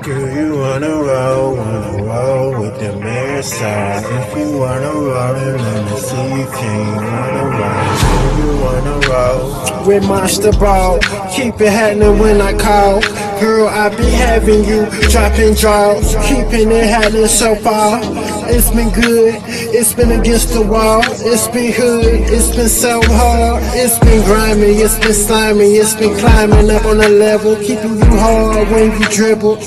Girl, you wanna roll with the mirror side. If you wanna roll, then let me see you can wanna roll. Girl, you wanna roll with Monster Ball. Keep it happening when I call. Girl, I be having you dropping draws, keeping it happening so far. It's been good, it's been against the wall. It's been hood, it's been so hard. It's been grimy, it's been slimy. It's been climbing up on a level, keeping you hard when you dribble.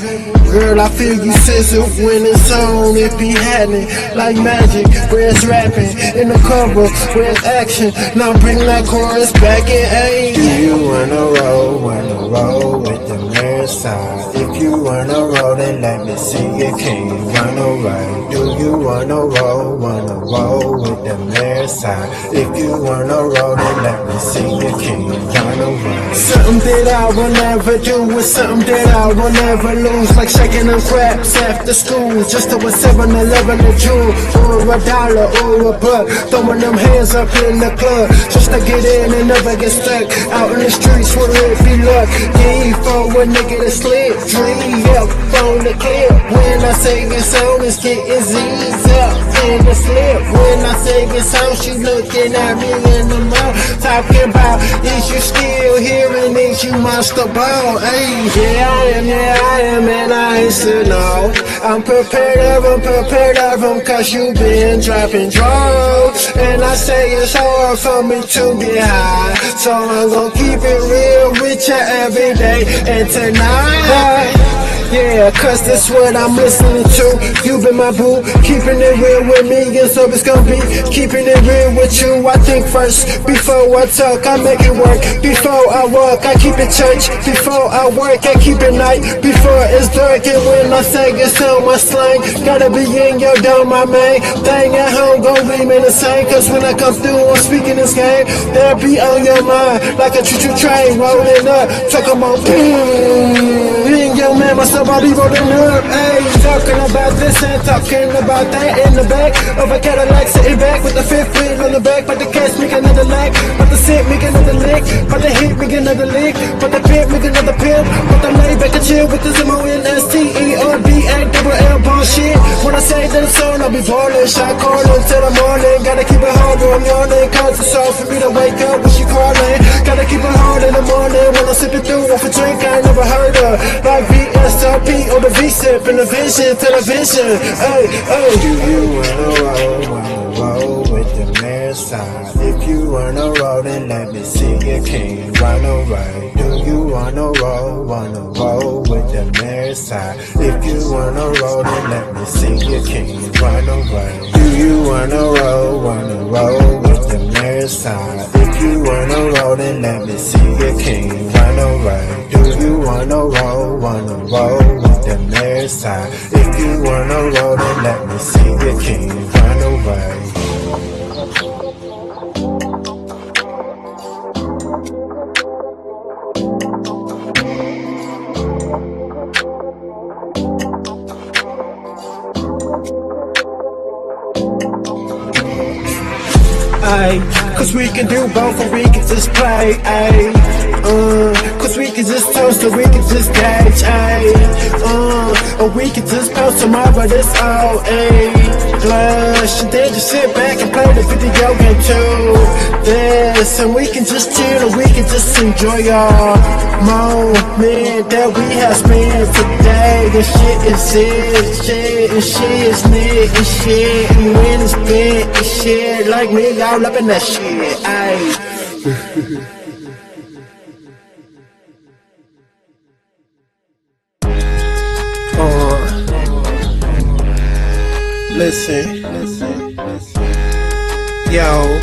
Girl, I feel you sizzle when it's on. It be happening like magic, where it's rapping in the cover, where it's action. Now bring that chorus back in A. Do you wanna roll with the mirror side? If you wanna roll, then let me see you can wanna roll. Do you wanna roll with the mirror side? If you wanna roll, then let me see you can wanna roll. Something that I will never do is something that I will never lose, like shaking them craps after school, just to a 7-Eleven a jewel, or $1 or a buck, throwing them hands up in the club, just to get in and never get stuck, out in the streets where it be luck, yeah, for a nigga to slip, dream up on the clip, when I say it's on, it's getting Z's up in the slip, when I say it's on, she looking at me in the mouth, talking about, is you still hearing, is you Monster Ball, hey, yeah I am, and I ain't said no. I'm prepared of them, cause you been dropping drugs. And I say it's hard for me to get high, so I'm gon' keep it real with you every day and tonight. Yeah, cause that's what I'm listening to. You been my boo, keeping it real with me, and so it's gonna be keeping it real with you. I think first, before I talk, I make it work. Before I walk, I keep it church. Before I work, I keep it night. Before it's dark, and when I say it's on my slang, gotta be in your dome, my main thing at home, gon' remain the same. Cause when I come through, I'm speaking this game, they'll be on your mind, like a choo-choo train rolling up. Talking about in your man, myself, I'll be rolling up, ayy. Talking about this and talking about that in the back of a Cadillac, sitting back with the fifth wheel on the back. But the cash make another lack, but the sit make another lick, but the hit make another lick, but the pimp make another pimp, but the lay back and chill with the MONSTERBALL bullshit. When I say that it's on, I'll be ballin', shot callin' till the morning. Gotta keep it hard when I'm yawning, cause it's hard for me to wake up when she callin'. Gotta keep it hard in the morning when I'm sipping through off a drink I ain't never heard of, like VSRP or the V-Sip in the vision, television. Hey, hey. Do you wanna roll with the mirror side? If you wanna roll, then let me see you can wanna roll. Do you wanna roll with the mirror side? If you wanna roll, then let me see you can wanna roll. Do you wanna roll with the mirror side? If you wanna roll, then let me see you can wanna roll. Do you wanna roll with the mirror side? If you wanna roll, then let me see you can wanna roll. Cause we can do both or we can just play, ayy. Cause we can just toast or we can just gauge, ayy. Or we can just post tomorrow, that's all, ayy. Blush, and then just sit back and play the video game too. This, and we can just chill or we can just enjoy our moment that we have spent today. The shit is it, shit, and shit is lit, and shit, and when it's bent, and shit, like me, y'all up in that shit, ayy. Listen, yo,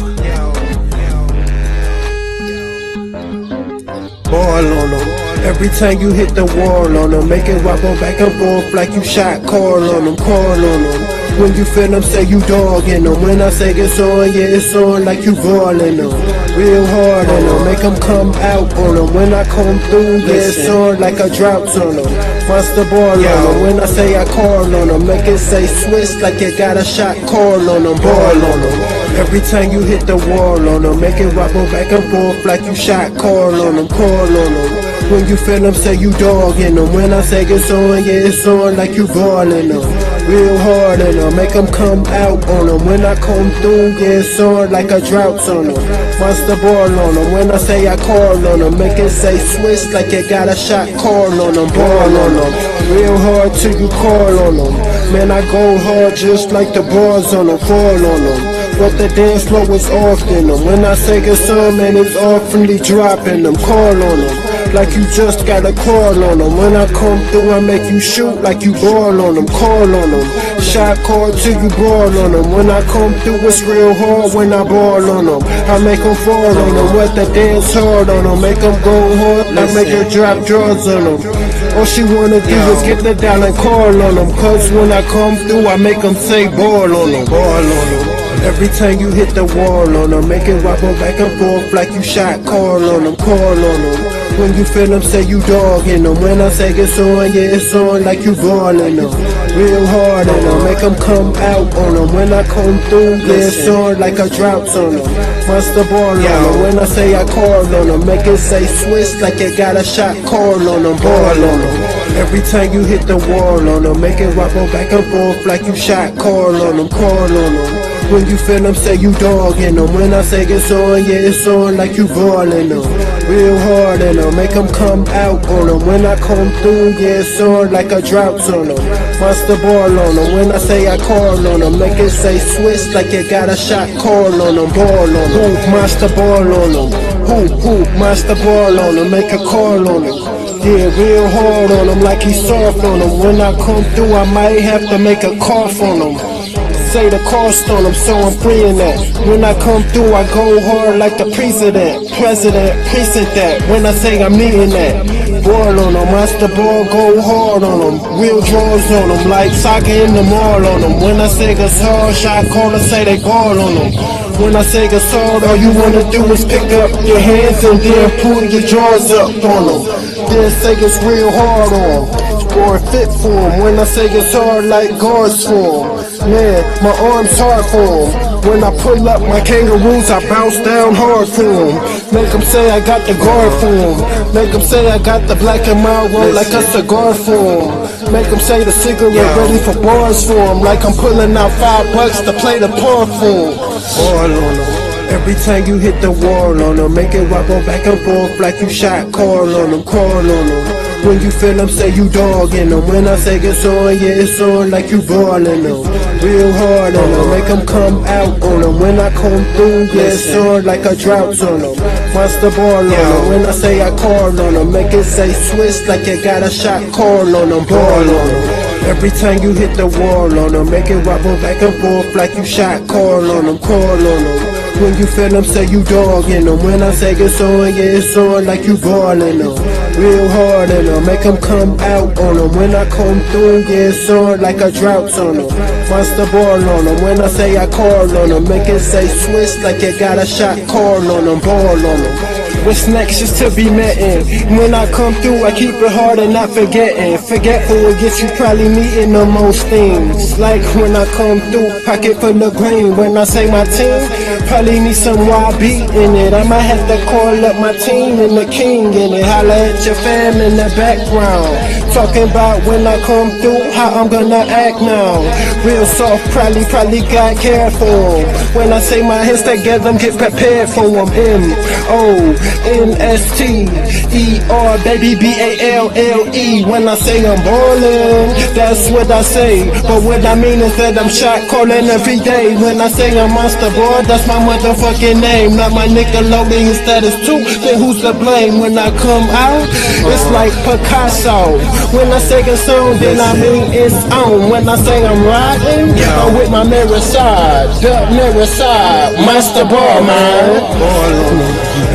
ball on them. Every time you hit the wall on them, make it wobble back and forth like you shot call on them, call on them. When you feel them, say you dogging them. When I say it's on, yeah, it's on like you balling them. Real hard on them, make them come out on them. When I come through, yeah, it's on like a drought's on them. Monster Ball on them. When I say I call on them, make it say Swiss like you got a shot call on them, ball on them. Every time you hit the wall on them, make it wobble back and forth like you shot call on them, call on them. When you feel them, say you dogging them. When I say it's on, yeah, it's on like you balling them. Real hard in them, make them come out on them. When I come through, yeah, it's on like a drought's on them. Monster ball on them. When I say I call on them, make it say Swiss like you got a shot call on them, ball on them. Real hard till you call on them. Man, I go hard just like the bars on them, fall on them. But the dance floor is off in them. When I say it's on, man, it's awfully dropping them, call on them. Like you just got a call on them. When I come through, I make you shoot like you ball on them, call on them. Shot call till you ball on them. When I come through, it's real hard when I ball on them. I make them fall on them, what the dance hard on them. Make them go hard, I make her drop drawers on them. All she wanna do is get the down and call on them. Cause when I come through, I make them say ball on them, ball on them. Every time you hit the wall on them, make it wobble back and forth like you shot call on them, call on them. When you feel them, say you dogging them. When I say it's on, yeah, it's on like you balling them. Real hard on them, make them come out on them. When I come through, yeah, it's on like a drought's on them. Monster ball on them. When I say I call on them, make it say Swiss like you got a shot call on them, ball on them. Every time you hit the wall on them, make it wobble back and forth like you shot call on them, call on them. When you feel them, say you dogging them. When I say it's on, yeah, it's on like you balling them. Real hard in them, make them come out on them. When I come through, yeah, it's on like a drought's on them. Monster ball on them. When I say I call on them, make it say Swiss like you got a shot call on them, ball on them. Hoop, monster ball on them. Hoop, hoop, monster ball on them. Make a call on them. Yeah, real hard on them like he's soft on them. When I come through, I might have to make a cough on them. Say the cost on them, so I'm freeing that. When I come through, I go hard like the president, precinct that. When I say I'm needing that, ball on them, monster ball, go hard on them. Real draws on them, like soccer in the mall on them. When I say it's hard, shot caller say they ball on them. When I say it's hard, all you wanna do is pick up your hands and then pull your jaws up on them. Then say it's real hard on them, or fit for them. When I say it's hard like guards for them. Man, my arms hard for them. When I pull up my kangaroos, I bounce down hard for them. Make them say I got the guard for them. Make them say I got the black and mild roll like a cigar for them. Make them say the cigarette ready for bars for them. Like I'm pulling out $5 to play the par for them. All on them. Every time you hit the wall on them, make it wobble back and forth like you shot call on them, call on them. When you feel them, say you dogging them. When I say it's on, yeah, it's on like you balling them. Real hard on them, make them come out on them. When I come through, yeah, it's on like a drought's on them. Monster ball on them. When I say I call on them, make it say Swiss like you got a shot call on them, ball on them. Every time you hit the wall on them, make it wobble back and forth like you shot call on them, call on them. When you feel them, say you dogging them. When I say it's on, yeah, it's on like you balling them. Real hard in them, make them come out on them. When I come through, yeah, it's on like a drought's on them. Monster ball on them. When I say I call on them, make it say Swiss like you got a shot call on them, ball on them. What's next is to be met in. When I come through, I keep it hard and not forgetting. Forgetful will get you probably meeting the most things. Like when I come through, pocket full of green. When I say my team, probably need some YB in it. I might have to call up my team and the king in it. Holla at your fam in the background. Talking about when I come through, how I'm gonna act now. Real soft, probably got care for them. When I say my hands together, get prepared for them. M-O-N-S-T-E-R, baby, B-A-L-L-E. When I say I'm ballin', that's what I say. But what I mean is that I'm shot calling every day. When I say I'm monster boy, that's my motherfucking name. Not my Nickelodeon status too, then who's to blame? When I come out, it's like Picasso. When I say it's on, then I mean it's on. When I say I'm riding, I'm with my mirror side, monster ball, man.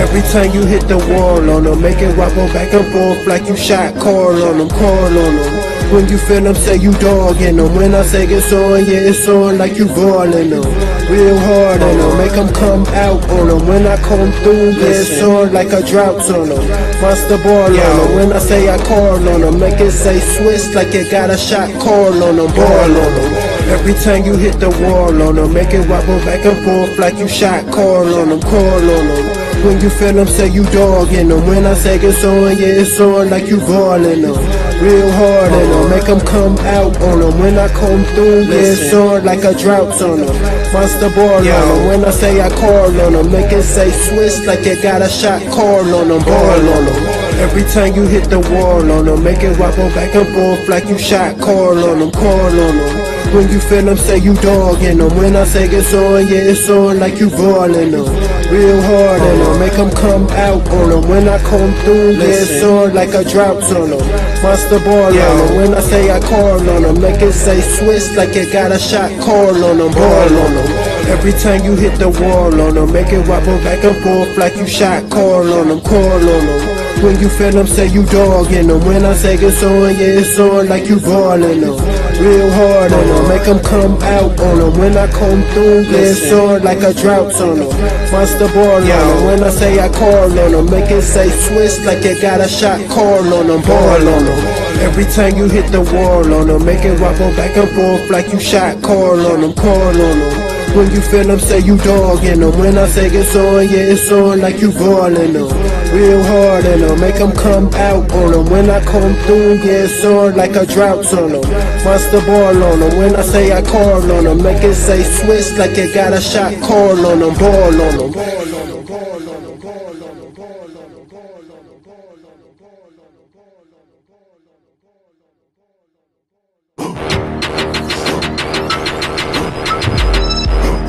Every time you hit the wall on them, make it wobble back and forth like you shot call on them, call on them. When you feel them, say you dogging them. When I say it's on, yeah, it's on like you balling them. Real hard on them, make them come out on them. When I come through, yeah, it's on like a drought's on them. Monster ball on them. When I say I call on them, make it say Swiss like you got a shot call on them, ball on them. Every time you hit the wall on them, make it wobble back and forth like you shot call on them, call on them. When you feel them, say you dogging them. When I say it's on, yeah, it's on like you balling them. Real hard in them, make them come out on them. When I come through, yeah, it's on like a drought's on them. Monster ball on them. When I say I call on them, make it say switch like you got a shot call on them, ball on them. Every time you hit the wall on them, make it wobble back and forth like you shot call on them, call on them. When you feel them, say you dogging them. When I say it's on, yeah, it's on like you balling them. Real hard in them, make them come out on them. When I come through, yeah, it's on like a drought's on them. Monster ball on them. When I say I call on them, make it say switch like you got a shot call on them, ball on them. Every time you hit the wall on them, make it wobble back and forth like you shot call on them, call on them. When you feel them, say you dogging them. When I say it's on, yeah, it's on like you balling them. Real hard on them, make them come out on them. When I come through, yeah, it's on like a drought's on them. Monster ball on them. When I say I call on them, make it say switch like you got a shot call on them, ball on them. Every time you hit the wall on them, make it wobble back and forth like you shot call on them, call on them. When you feel them, say you dogging them. When I say it's on, yeah, it's on like you balling them. Real hard in them, make them come out on them. When I come through, yeah, it's on like a drought's on them. Monster ball on them. When I say I call on them, make it say switch like you got a shot call on them, ball on them.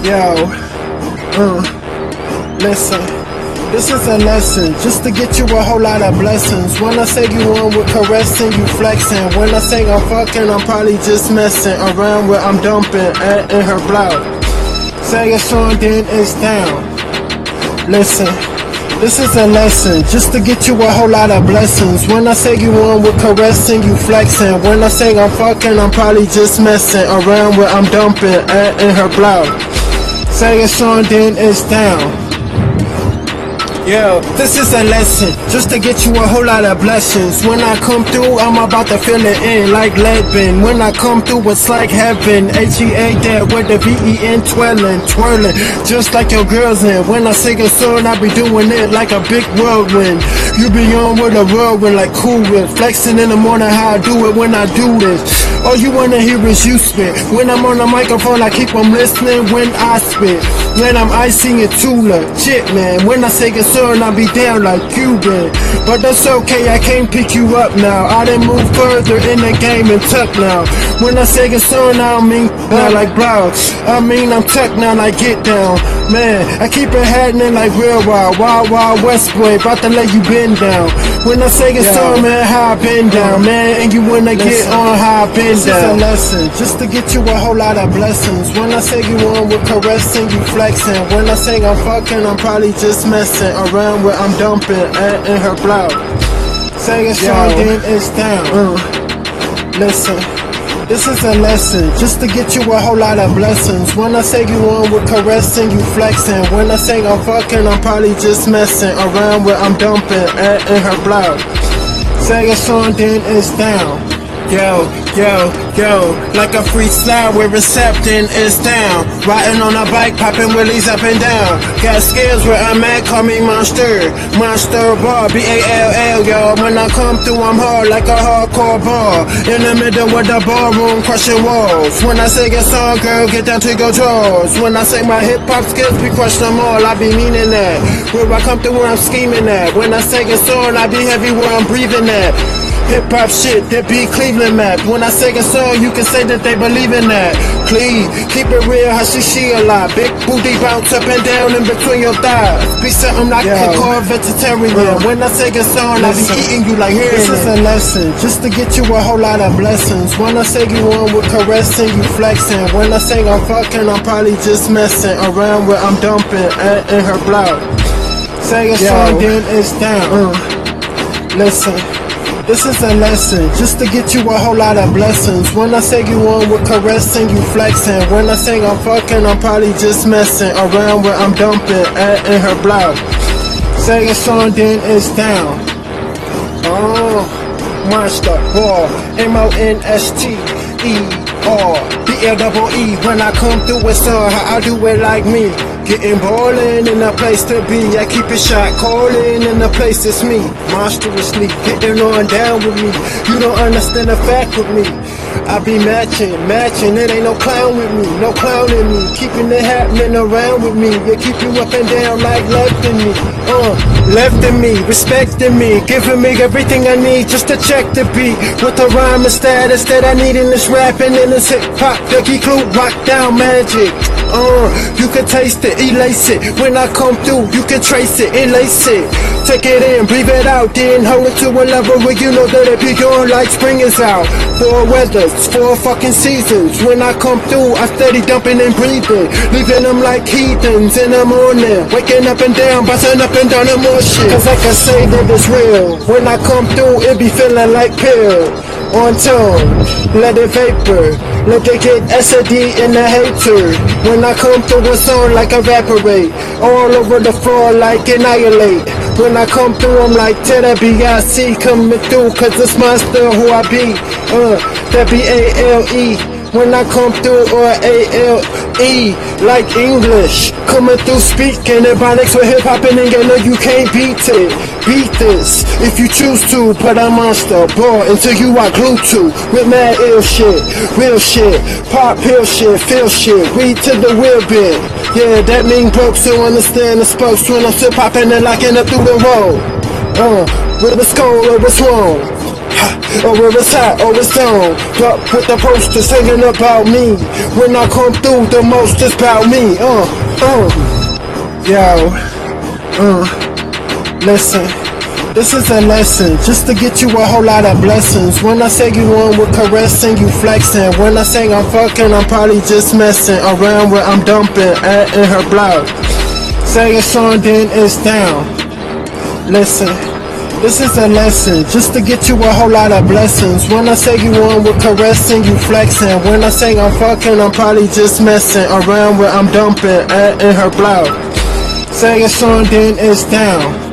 Yo, listen, this is a lesson, just to get you a whole lot of blessings. When I say you on with caressing, you flexing. When I say I'm fucking, I'm probably just messing around where I'm dumping in her blouse. Say it's on, then it's down. Listen, this is a lesson, just to get you a whole lot of blessings. When I say you on with caressing, you flexing. When I say I'm fucking, I'm probably just messing around where I'm dumping in her blouse. Say it's on, then it's down. Yo, this is a lesson, just to get you a whole lot of blessings. When I come through, I'm about to fill it in like lead bin. When I come through, it's like heaven. H-E-A that with the V-E-N twirling, just like your girls in. When I sing a song, I be doing it like a big whirlwind. You be on with a whirlwind like Cool Whip, flexing in the morning how I do it when I do this. All you wanna hear is you spit. When I'm on the microphone, I keep them listening when I spit. Man, I'm icing it too legit, man. When I say it's on, I be down like Cuban. But that's okay, I can't pick you up now. I done move further in the game and tuck now. When I say it's on, I don't mean like blow. I mean I'm tuck now like get down. Man, I keep it happening like real wild, wild, wild West boy, about to let you bend down. When I say it's on, man, how I been down, man, and you wanna get on how I been down. This is a lesson, just to get you a whole lot of blessings. When I say you on with caressing, you flexing. When I say I'm fucking, I'm probably just messing around where I'm dumping in her blouse. Say it's on, then it's down. Listen, this is a lesson, just to get you a whole lot of blessings. When I say you on with caressing, you flexing. When I say I'm fucking, I'm probably just messing around where I'm dumping in her blouse. Say it's on, then it's down. Yo, yo, yo, like a freestyle where recepting is down. Riding on a bike, popping wheelies up and down. Got skills where I'm at, call me Monster. Monster Ball, B-A-L-L, y'all. When I come through, I'm hard like a hardcore ball. In the middle with the ballroom, crushing walls. When I say it's on, girl, get down to your drawers. When I say my hip-hop skills, we crush them all, I be meaning that. Where I come through, where I'm scheming at. When I say it's on, I be heavy where I'm breathing at. Hip-hop shit, that be Cleveland map. When I say a song, you can say that they believe in that. Clean, keep it real, how she a lot. Big booty bounce up and down in between your thighs. Be something I can call vegetarian. When I say a song, I be eating you like hearing. This is a lesson, just to get you a whole lot of blessings. When I say you on with caressing, you flexing. When I say I'm fucking, I'm probably just messing around where I'm dumping in her blouse. Say a song, then it's down. Listen, this is a lesson, just to get you a whole lot of blessings. When I say you on with caressing, you flexing. When I say I'm fucking, I'm probably just messing around where I'm dumping in her blouse. Say it's on, then it's down. Monster Ball, M-O-N-S-T-E B-L-E-E. When I come through with sun, how I do it like me. Getting ballin' in a place to be. I keep it shot calling in a place it's me. Monstrously getting on down with me. You don't understand the fact with me. I be matching, it ain't no clown with me, no clown in me. Keeping it happening around with me. You keep you up and down like left in me. Left in me, respecting me, giving me everything I need just to check the beat. With the rhyme and status that I need in this rapping and this hip hop, Dougie Clue, rock down magic. You can taste it, elase it. When I come through, you can trace it, lace it. Take it in, breathe it out, then hold it to a level where you know that it be on like spring is out. 4 weathers, 4 fucking seasons. When I come through, I steady dumping and breathing, leaving them like heathens in the morning. Waking up and down, busting up and down and more shit. Cause I can say that it's real. When I come through, it be feeling like pill. On tone, let it vapor. Let it get S&D in the hater. When I come through a song like evaporate, all over the floor like annihilate. When I come through I'm like Ted B.I.C. coming through cause it's monster who I be. That B-A-L-E. When I come through, or A-L-E, like English. Coming through speaking Ebonics with hip-hop and you know you can't beat it. Beat this, if you choose to, but I'm monster, boy, until you are glued to. With mad ill shit, real shit, pop pill shit, feel shit, read to the wheel bit. Yeah, that mean broke, so understand the spokes when I'm still popping and locking up through the road. Where it's cold or it's warm. Or where it's hot, or it's down. Up with the posters singing about me. When I come through, the most is about me. Listen, this is a lesson, just to get you a whole lot of blessings. When I say you on with caressing, you flexing. When I say I'm fucking, I'm probably just messing around where I'm dumping in her block. Say it's on, then it's down. Listen. This is a lesson, just to get you a whole lot of blessings. When I say you on with caressing, you flexing. When I say I'm fucking, I'm probably just messing around where I'm dumping in her block. Say it's on, then it's down.